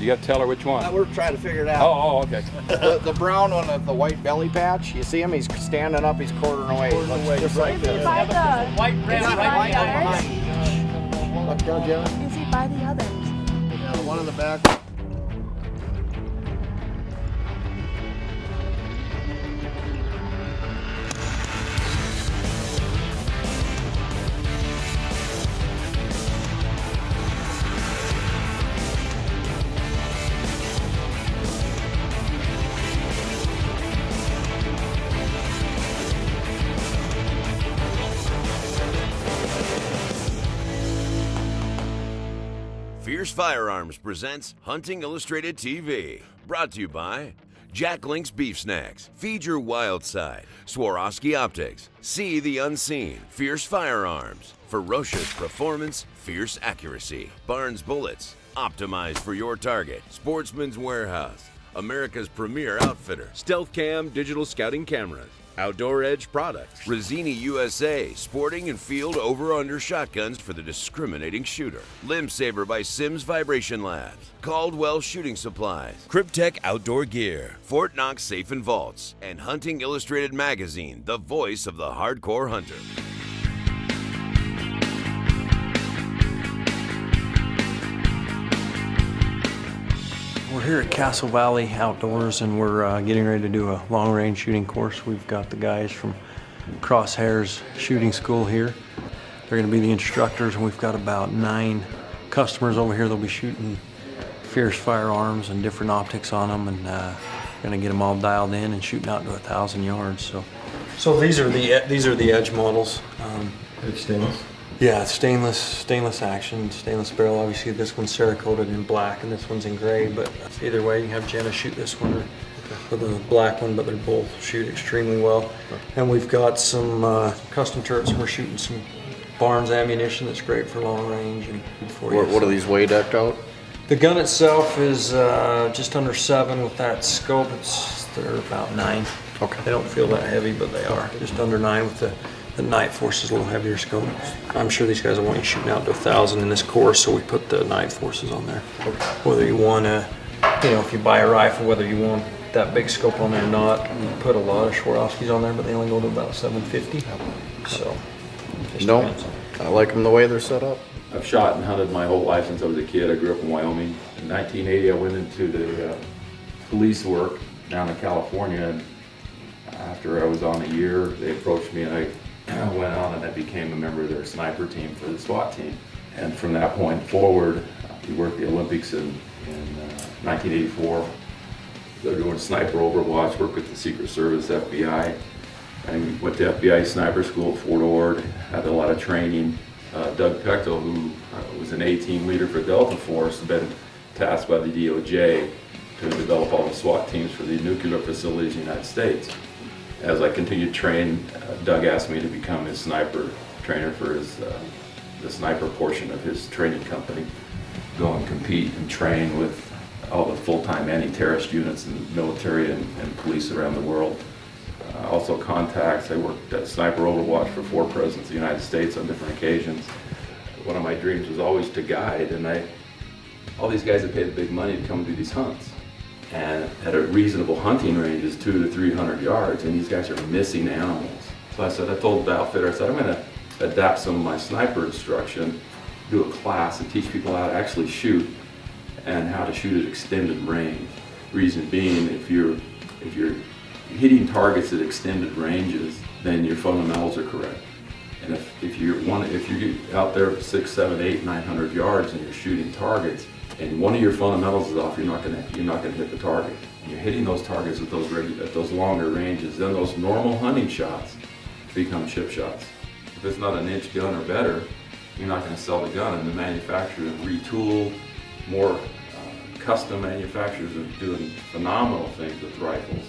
You got to tell her which one. We're trying to figure it out. Oh, okay. The brown one with the white belly patch, you see him? He's standing up, he's quartering away. Just like this. By the White red Is he right by the behind. Let's go, Jimmy. Is he by the others? Yeah, one in the back. Fierce Firearms presents Hunting Illustrated TV. Brought to you by Jack Link's Beef Snacks. Feed your wild side. Swarovski Optics. See the unseen. Fierce Firearms. Ferocious performance. Fierce accuracy. Barnes Bullets. Optimized for your target. Sportsman's Warehouse. America's premier outfitter. Stealth Cam digital scouting cameras. Outdoor Edge products. Razzini USA, sporting and field over-under shotguns for the discriminating shooter. Limb Saber by Sims Vibration Labs. Caldwell Shooting Supplies. Cryptek Outdoor Gear. Fort Knox Safe and Vaults. And Hunting Illustrated Magazine, the voice of the hardcore hunter. We're here at Castle Valley Outdoors and we're getting ready to do a long-range shooting course. We've got the guys from Crosshairs Shooting School here. They're going to be the instructors, and we've got about 9 customers over here. They'll be shooting Fierce firearms and different optics on them, and going to get them all dialed in and shooting out to 1,000 yards. So these are the Edge models. It's stainless? Yeah, it's stainless action, stainless barrel. Obviously this one's Cerakoted in black and this one's in gray, but either way you can have Jenna shoot this one or the black one, but they both shoot extremely well. And we've got some custom turrets, and we're shooting some Barnes ammunition that's great for long range. And What do these weigh decked out? The gun itself is just under 7 with that scope. They're about 9. Okay. They don't feel that heavy, but they are just under 9 with the Night Force is a little heavier scope. I'm sure these guys will want you shooting out to 1,000 in this course, so we put the Night Forces on there. Whether you want to, if you buy a rifle, whether you want that big scope on there or not, we put a lot of Swarovskis on there, but they only go to about 750. So, just No, depends. I like them the way they're set up. I've shot and hunted my whole life since I was a kid. I grew up in Wyoming. In 1980, I went into the police work down in California, and after I was on a year, they approached me and I went on and I became a member of their sniper team for the SWAT team. And from that point forward, we worked the Olympics in 1984. They were doing sniper overwatch, worked with the Secret Service, FBI. And went to FBI sniper school at Fort Ord, had a lot of training. Doug Pecto, who was an A-team leader for Delta Force, had been tasked by the DOJ to develop all the SWAT teams for the nuclear facilities in the United States. As I continued to train, Doug asked me to become his sniper trainer for the sniper portion of his training company. Go and compete and train with all the full-time anti-terrorist units in the military and police around the world. Also contacts. I worked at Sniper Overwatch for 4 presidents of the United States on different occasions. One of my dreams was always to guide, and all these guys that paid the big money to come do these hunts. And at a reasonable hunting range is 200 to 300 yards, and these guys are missing animals. So I told the outfitter, I said, I'm going to adapt some of my sniper instruction, do a class and teach people how to actually shoot and how to shoot at extended range. Reason being, if you're hitting targets at extended ranges, then your fundamentals are correct. And if you're out there 6, 7, 8, 900 yards and you're shooting targets, and one of your fundamentals is off, you're not going to hit the target. And you're hitting those targets at those longer ranges. Then those normal hunting shots become chip shots. If it's not an inch gun or better, you're not going to sell the gun. And the manufacturers retool. More custom manufacturers are doing phenomenal things with rifles,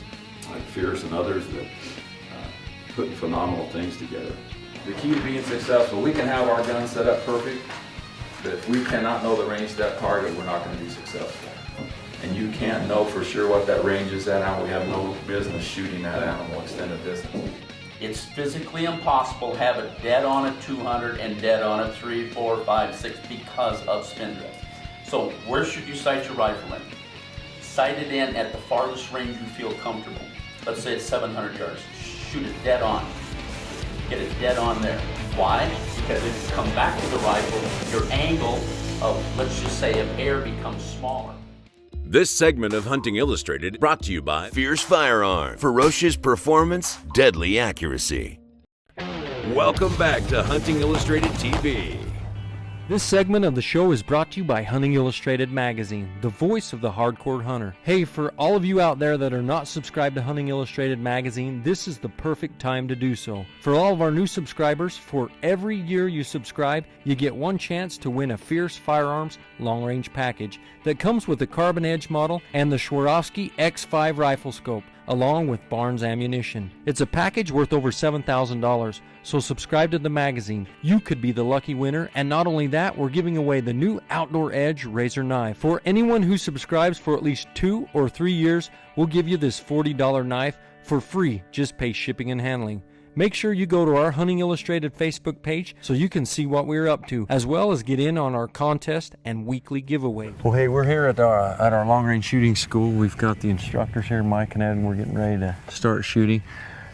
like Fierce and others that putting phenomenal things together. The key to being successful, we can have our guns set up perfect, but if we cannot know the range of that target, we're not going to be successful. And you can't know for sure what that range is at, and we have no business shooting that animal extended distance. It's physically impossible to have it dead on at 200 and dead on at 3, 4, 5, 6 because of spin drift. So where should you sight your rifle in? Sight it in at the farthest range you feel comfortable. Let's say it's 700 yards. Shoot it dead on. Get it dead on there. Why? Because if you come back to the rifle, your angle of, let's just say, of air becomes smaller. This segment of Hunting Illustrated brought to you by Fierce Firearm. Ferocious performance, deadly accuracy. Welcome back to Hunting Illustrated TV. This segment of the show is brought to you by Hunting Illustrated Magazine, the voice of the hardcore hunter. Hey, for all of you out there that are not subscribed to Hunting Illustrated Magazine, this is the perfect time to do so. For all of our new subscribers, for every year you subscribe, you get one chance to win a Fierce Firearms long-range package that comes with the Carbon Edge model and the Swarovski X5 rifle scope, along with Barnes ammunition. It's a package worth over $7,000, so subscribe to the magazine. You could be the lucky winner, and not only that, we're giving away the new Outdoor Edge razor knife. For anyone who subscribes for at least 2 or 3 years, we'll give you this $40 knife for free. Just pay shipping and handling. Make sure you go to our Hunting Illustrated Facebook page so you can see what we're up to, as well as get in on our contest and weekly giveaway. Well, hey, we're here at our long-range shooting school. We've got the instructors here, Mike and Ed, and we're getting ready to start shooting.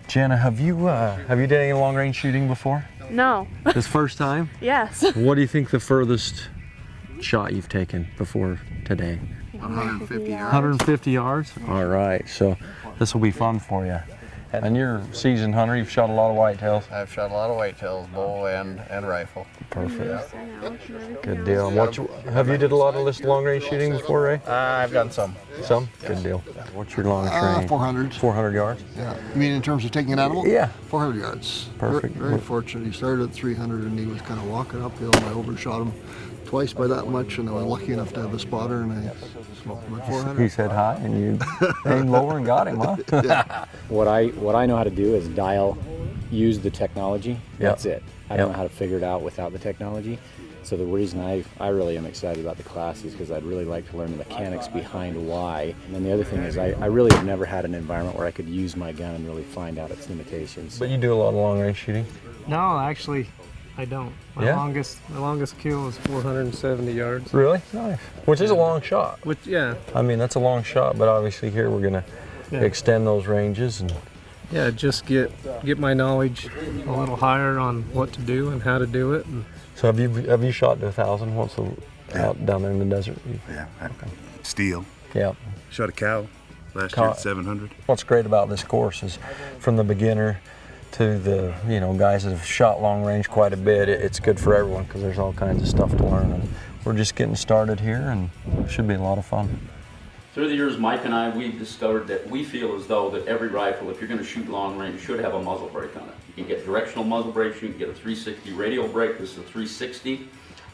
Jenna, have you done any long-range shooting before? No. This first time? Yes. What do you think the furthest shot you've taken before today? 150 yards. 150 yards? All right, so this will be fun for you. And you're a seasoned hunter, you've shot a lot of whitetails. I've shot a lot of whitetails, bow and rifle. Perfect. Good deal. Have you did a lot of this long-range shooting before, Ray? I've done some. Some? Good deal. What's your longest range? 400. 400 yards? Yeah. You mean in terms of taking an animal? Yeah. 400 yards. Perfect. Very fortunate. He started at 300 and he was kind of walking uphill and I overshot him twice by that much, and I was lucky enough to have a spotter and I smoked him at 400. He said hi and you aimed lower and got him, huh? Yeah. What I know how to do is use the technology. That's it. I don't know how to figure it out without the technology. So the reason I really am excited about the class is because I'd really like to learn the mechanics behind why. And then the other thing is I really have never had an environment where I could use my gun and really find out its limitations. But you do a lot of long-range shooting? No, actually, I don't. My longest kill was 470 yards. Really? Nice. Which is a long shot. Yeah. I mean, that's a long shot, but obviously here we're going to extend those ranges and Yeah, just get my knowledge a little higher on what to do and how to do it. And so have you shot to 1,000 once out down there in the desert? Yeah, steel. Yeah. Shot a cow last year at 700. What's great about this course is from the beginner to the guys that have shot long range quite a bit, it's good for everyone because there's all kinds of stuff to learn, and we're just getting started here and it should be a lot of fun. Through the years, Mike and I, we've discovered that we feel as though that every rifle, if you're going to shoot long range, should have a muzzle brake on it. You can get directional muzzle brakes, you can get a 360 radial brake. This is a 360.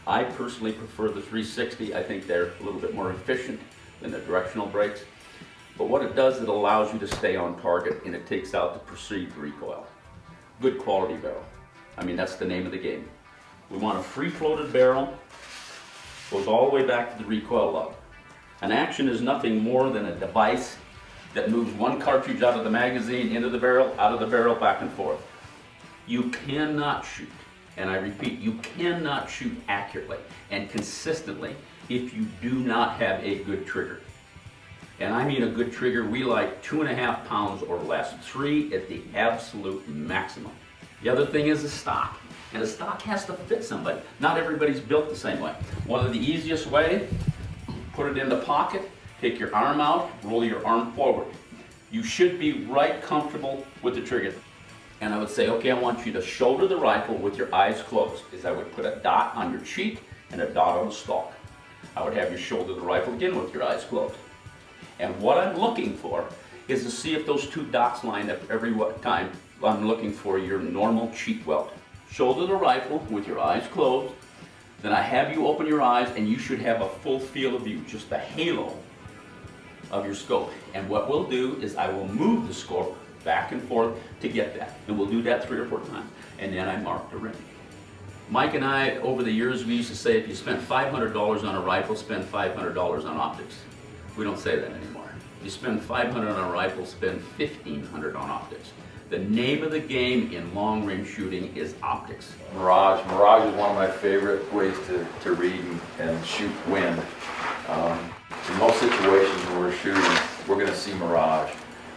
I personally prefer the 360. I think they're a little bit more efficient than the directional brakes. But what it does, it allows you to stay on target and it takes out the perceived recoil. Good quality barrel. I mean, that's the name of the game. We want a free-floated barrel, goes all the way back to the recoil lug. An action is nothing more than a device that moves one cartridge out of the magazine, into the barrel, out of the barrel, back and forth. You cannot shoot, and I repeat, you cannot shoot accurately and consistently if you do not have a good trigger. And I mean a good trigger, we like 2.5 pounds or less, 3 at the absolute maximum. The other thing is the stock, and the stock has to fit somebody. Not everybody's built the same way. One of the easiest way, put it in the pocket, take your arm out, roll your arm forward. You should be right comfortable with the trigger. And I would say, okay, I want you to shoulder the rifle with your eyes closed, is I would put a dot on your cheek and a dot on the stock. I would have you shoulder the rifle again with your eyes closed. And what I'm looking for is to see if those two dots line up every time. I'm looking for your normal cheek welt. Shoulder the rifle with your eyes closed. Then I have you open your eyes and you should have a full field of view, just the halo of your scope. And what we'll do is I will move the scope back and forth to get that. And we'll do that 3 or 4 times. And then I mark the ring. Mike and I, over the years, we used to say if you spend $500 on a rifle, spend $500 on optics. We don't say that anymore. You spend $500 on a rifle, spend $1,500 on optics. The name of the game in long range shooting is optics. Mirage. Mirage is one of my favorite ways to read and shoot wind. In most situations when we're shooting, we're going to see mirage,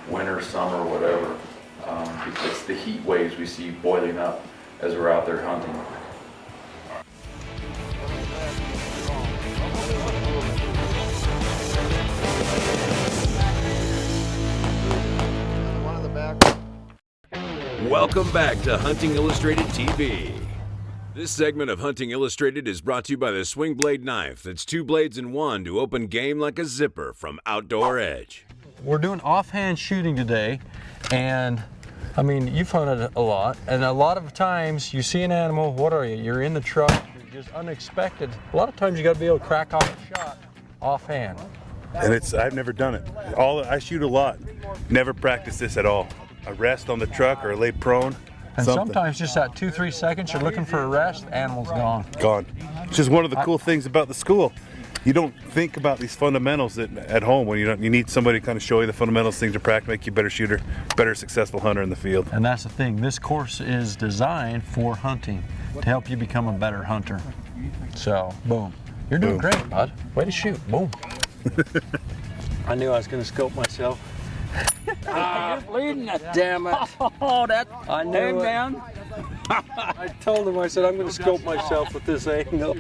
winter, summer, whatever. It's the heat waves we see boiling up as we're out there hunting. One in the back. Welcome back to Hunting Illustrated TV. This segment of Hunting Illustrated is brought to you by the swing blade knife that's 2 blades in one to open game like a zipper from Outdoor Edge. We're doing offhand shooting today, and I mean, you've hunted a lot, and a lot of times you see an animal, what are you? You're in the truck, you're just unexpected. A lot of times you got to be able to crack off a shot offhand. And I've never done it. I shoot a lot. Never practiced this at all. I rest on the truck or I lay prone. And something. sometimes just that 2-3 seconds, you're looking for a rest, the animal's gone. Gone. It's just one of the cool things about the school. You don't think about these fundamentals at home when you need somebody to kind of show you the fundamentals, things to practice, make you a better shooter, better successful hunter in the field. And that's the thing, this course is designed for hunting, to help you become a better hunter. So, boom. You're doing great, bud. Way to shoot, boom. I knew I was gonna scope myself. You're bleeding it, damn it. Oh, that I knew it. man. I told him, I said, I'm gonna scope myself with this angle.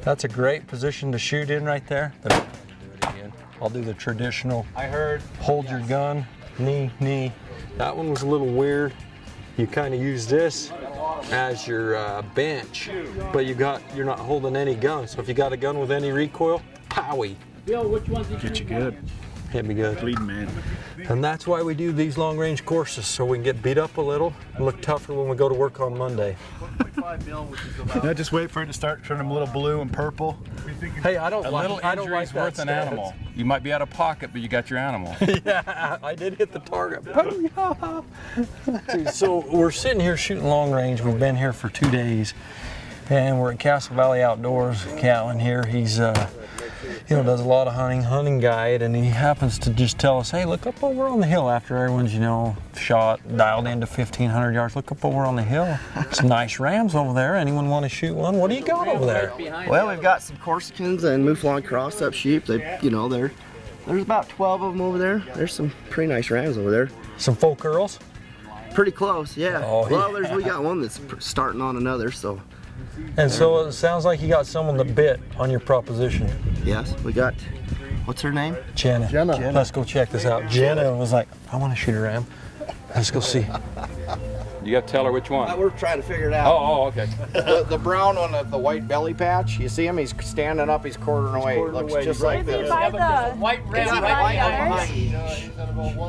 That's a great position to shoot in right there. I'll do the traditional. I heard. Hold your gun, knee. That one was a little weird. You kind of use this as your bench, but you're not holding any gun. So if you got a gun with any recoil, powie. Bill, which one's Get you good. Hit me good. Bleeding man. And that's why we do these long range courses, so we can get beat up a little and look tougher when we go to work on Monday. Now just wait for it to start turning a little blue and purple. Hey, I don't like Injury's that worth an stance. animal. You might be out of pocket, but you got your animal. Yeah, I did hit the target. So we're sitting here shooting long range. We've been here for 2 days, and we're at Castle Valley Outdoors. Catlin here, he's does a lot of hunting guide, and he happens to just tell us, hey, look up over on the hill after everyone's, shot, dialed into 1,500 yards. Look up over on the hill. Some nice rams over there. Anyone want to shoot one? What do you got over there? Well, we've got some Corsicans and Mouflon cross-up sheep. There's about 12 of them over there. There's some pretty nice rams over there. Some full curls? Pretty close, yeah. Oh, well, yeah. we got one that's starting on another, so. And so it sounds like you got someone that bit on your proposition. Yes, we got, what's her name? Jenna. Let's go check this out. Jenna was like, I want to shoot a ram. Let's go see. You got to tell her which one. We're trying to figure it out. Oh, okay. The brown one with the white belly patch, you see him? He's standing up, he's quartering away. Looks just like Is this. he by the white ram right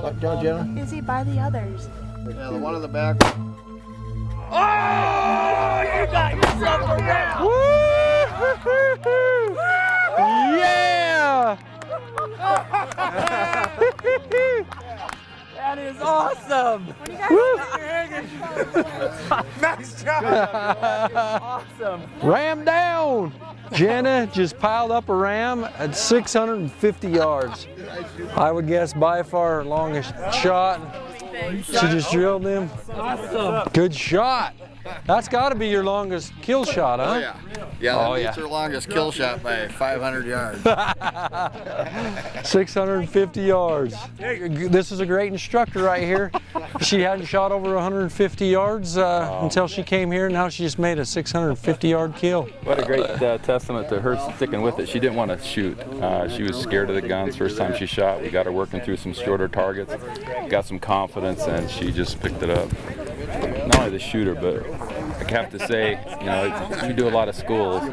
Look down, Jenna. Is he by the others? Yeah, the one in the back. Oh, you got yourself a ram. Yeah! That is awesome. Nice job. Awesome. Ram down. Jenna just piled up a ram at 650 yards. I would guess by far her longest shot. She just drilled him. Awesome. Good shot. That's got to be your longest kill shot, huh? Oh, yeah. Yeah, Oh, that yeah. beats her longest kill shot by 500 yards. 650 yards. This is a great instructor right here. She hadn't shot over 150 yards until she came here. Now she just made a 650-yard kill. What a great testament to her sticking with it. She didn't want to shoot. She was scared of the guns first time she shot. We got her working through some shorter targets, got some confidence, and she just picked it up. Not only the shooter, but I have to say, we do a lot of schools,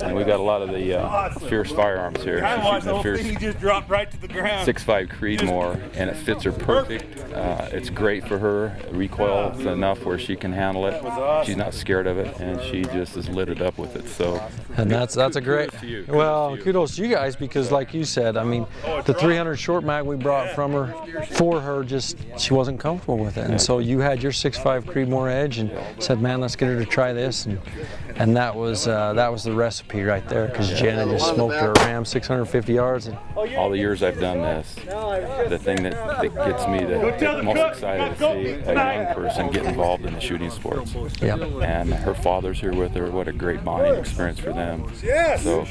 and we got a lot of the fierce firearms here. She's shooting the fierce He just dropped right to the ground. 6.5 Creedmoor, and it fits her perfect. It's great for her. Recoil enough where she can handle it. She's not scared of it, and she just has lit it up with it. So, And that's a great. Kudos to you. Well, kudos to you guys, because like you said, I mean, the 300 short mag we brought from her for her, just she wasn't comfortable with it, and so you had your 6.5 Creedmoor edge and said, man, let's let's get her to try this, and that was the recipe right there, because Jenna just smoked her ram 650 yards. And all the years I've done this, the thing that gets me the most excited to see a young person get involved in the shooting sports. Yep. And her father's here with her. What a great bonding experience for them. So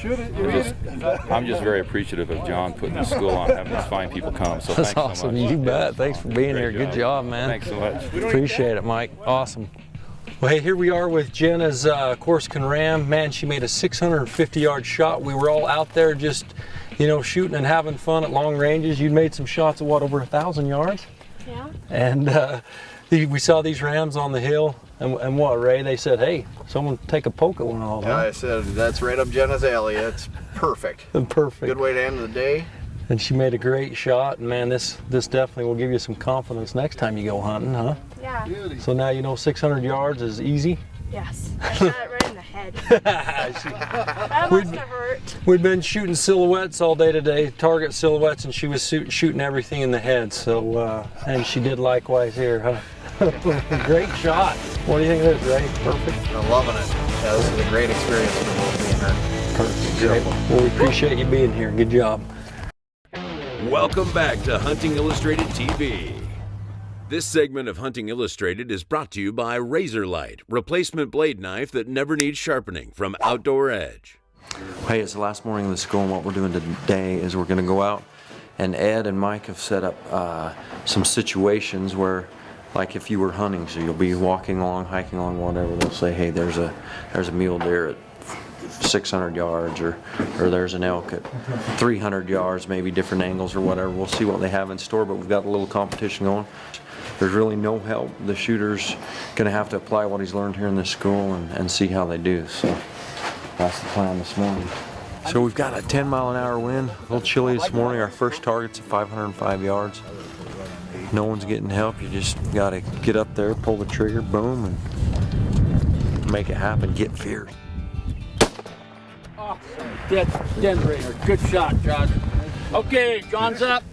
I'm just very appreciative of John putting the school on, having these fine people come. So that's thanks awesome. so much. You bet. Thanks for being here. Good job, man. Thanks so much. Appreciate it, Mike. Awesome. Well, hey, here we are with Jenna's Corsican Ram. Man, she made a 650-yard shot. We were all out there just, you know, shooting and having fun at long ranges. You made some shots of what, over 1,000 yards? Yeah. And we saw these rams on the hill, and what, Ray? They said, hey, someone take a poke at one of them. Yeah, I said, that's right up Jenna's alley. It's perfect. Perfect. Good way to end the day. And she made a great shot, and man, this definitely will give you some confidence next time you go hunting, huh? Yeah. So now you know 600 yards is easy? Yes. I shot it right in the head. That must have hurt. We'd been shooting silhouettes all day today, target silhouettes, and she was shooting everything in the head. So, and she did likewise here, huh? Great shot. What do you think of this, Ray? Perfect? I'm loving it. Yeah, this is a great experience for both me and her. Perfect. Great. Well, we appreciate you being here. Good job. Welcome back to Hunting Illustrated TV. This segment of Hunting Illustrated is brought to you by Razor Light, replacement blade knife that never needs sharpening from Outdoor Edge. Hey, it's the last morning of the school, and what we're doing today is we're going to go out, and Ed and Mike have set up some situations where, like if you were hunting, so you'll be walking along, hiking along, whatever, they'll say, hey, there's a mule deer at 600 yards, or there's an elk at 300 yards, maybe different angles or whatever. We'll see what they have in store, but we've got a little competition going. There's really no help. The shooter's going to have to apply what he's learned here in this school and see how they do. So that's the plan this morning. So we've got a 10-mile-an-hour wind. A little chilly this morning. Our first target's at 505 yards. No one's getting help. You just got to get up there, pull the trigger, boom, and make it happen. Get fierce. Dead generator. Good shot, Josh. Okay, John's up.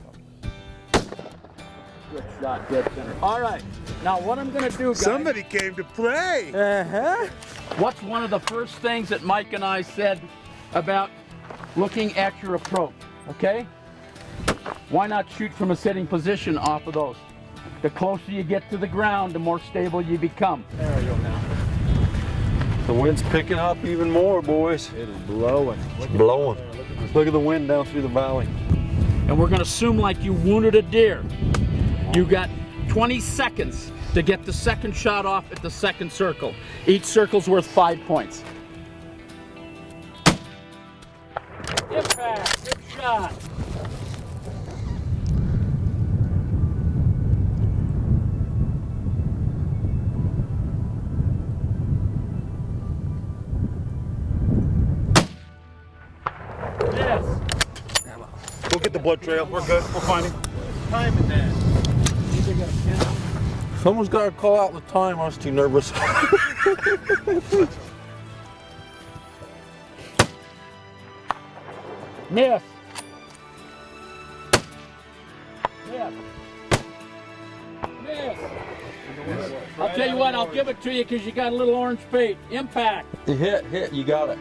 Good shot, dead center. All right. Now what I'm gonna do, guys. Somebody came to play. What's one of the first things that Mike and I said about looking at your approach? Okay. Why not shoot from a sitting position off of those? The closer you get to the ground, the more stable you become. There we go now. The wind's picking up even more, boys. It is blowing. It's blowing. Look at the wind down through the valley. And we're gonna assume like you wounded a deer. You got 20 seconds to get the second shot off at the second circle. Each circle's worth 5 points. Impact, good shot. Yes. We'll get the blood trail. We're good. We'll find him. Time in that. Someone's got to call out the time. I was too nervous. Miss. Miss. Miss. I'll tell you what, I'll give it to you because you got a little orange feet. Impact. You hit, you got it.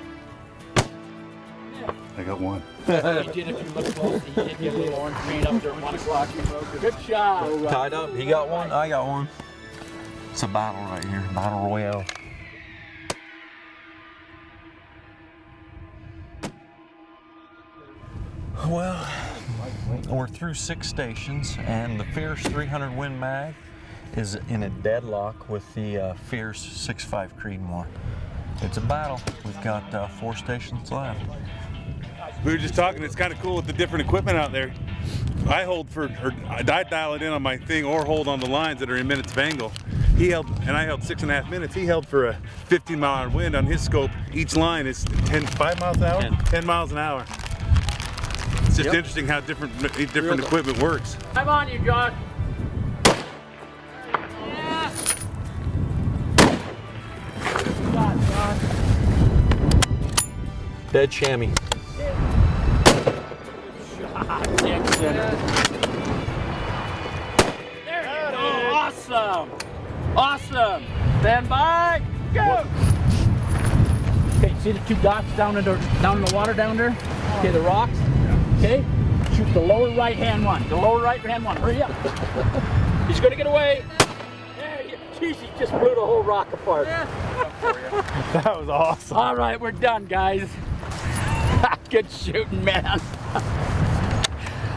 I got one. He did, if you look close, he did get a little orange feet up there at 1 o'clock. Good shot. Tied up. He got one, I got one. It's a battle right here, battle royale. Well, we're through 6 stations, and the Fierce 300 Win Mag is in a deadlock with the Fierce 6.5 Creedmoor. It's a battle. We've got 4 stations left. We were just talking, it's kind of cool with the different equipment out there. I dial it in on my thing or hold on the lines that are in minutes of angle. He held, and I held 6.5 minutes. He held for a 15-mile-an-hour wind on his scope. Each line is 5 miles an hour? 10 miles an hour. It's just interesting how different equipment works. I'm on you, Josh. Yeah. Good shot, Josh. Dead chamois. Dead center. There you go. Awesome. Awesome. Stand by. Go! Okay, see the two dots down in the water down there? Okay, the rocks. Okay, shoot the lower right hand one. The lower right hand one. Hurry up. He's gonna get away. There you. Jeez, he just blew the whole rock apart. That was awesome. All right, we're done, guys. Good shooting, man.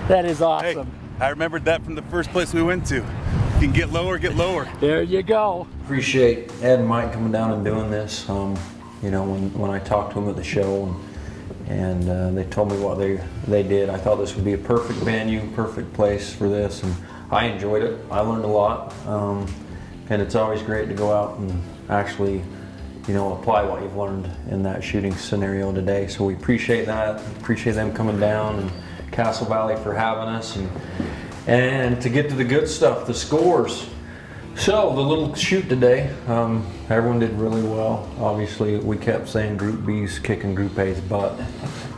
That is awesome. Hey, I remembered that from the first place we went to. You can get lower, get lower. There you go. Appreciate Ed and Mike coming down and doing this. You know, when I talked to them at the show and they told me what they did, I thought this would be a perfect venue, perfect place for this, and I enjoyed it. I learned a lot, and it's always great to go out and actually, you know, apply what you've learned in that shooting scenario today. So we appreciate that. Appreciate them coming down and Castle Valley for having us, and to get to the good stuff, the scores. So the little shoot today, everyone did really well. Obviously, we kept saying Group B's kicking Group A's butt,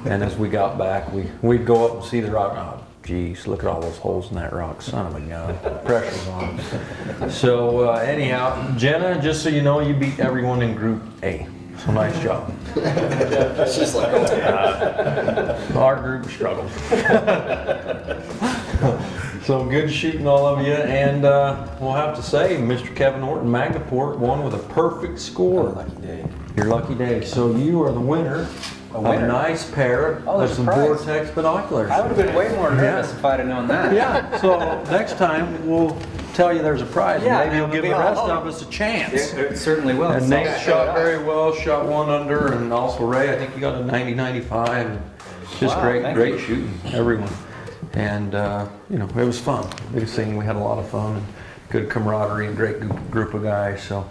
and as we got back, we'd go up and see the rock. Oh, geez, look at all those holes in that rock. Son of a gun, the pressure's on. So anyhow, Jenna, just so you know, you beat everyone in Group A. So nice job. She's like, Our group struggled. So good shooting, all of you, and we'll have to say, Mr. Kevin Horton, Magnaport won with a perfect score. Lucky day. Your lucky day. So you are the winner of a nice pair of some Vortex binoculars. I would have been way more nervous if I'd have known that. Yeah. So next time we'll tell you there's a prize, Yeah, and maybe you'll give the rest of us a chance. It certainly will. And Nate shot very well, shot one under, and also Ray, I think you got a 90-95. Just great shooting, everyone. And you know, it was fun. Biggest thing, we had a lot of fun and good camaraderie and great group of guys. So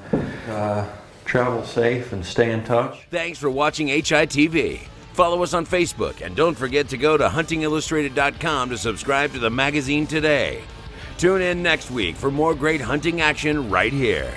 travel safe and stay in touch. Thanks for watching HITV. Follow us on Facebook and don't forget to go to huntingillustrated.com to subscribe to the magazine today. Tune in next week for more great hunting action right here.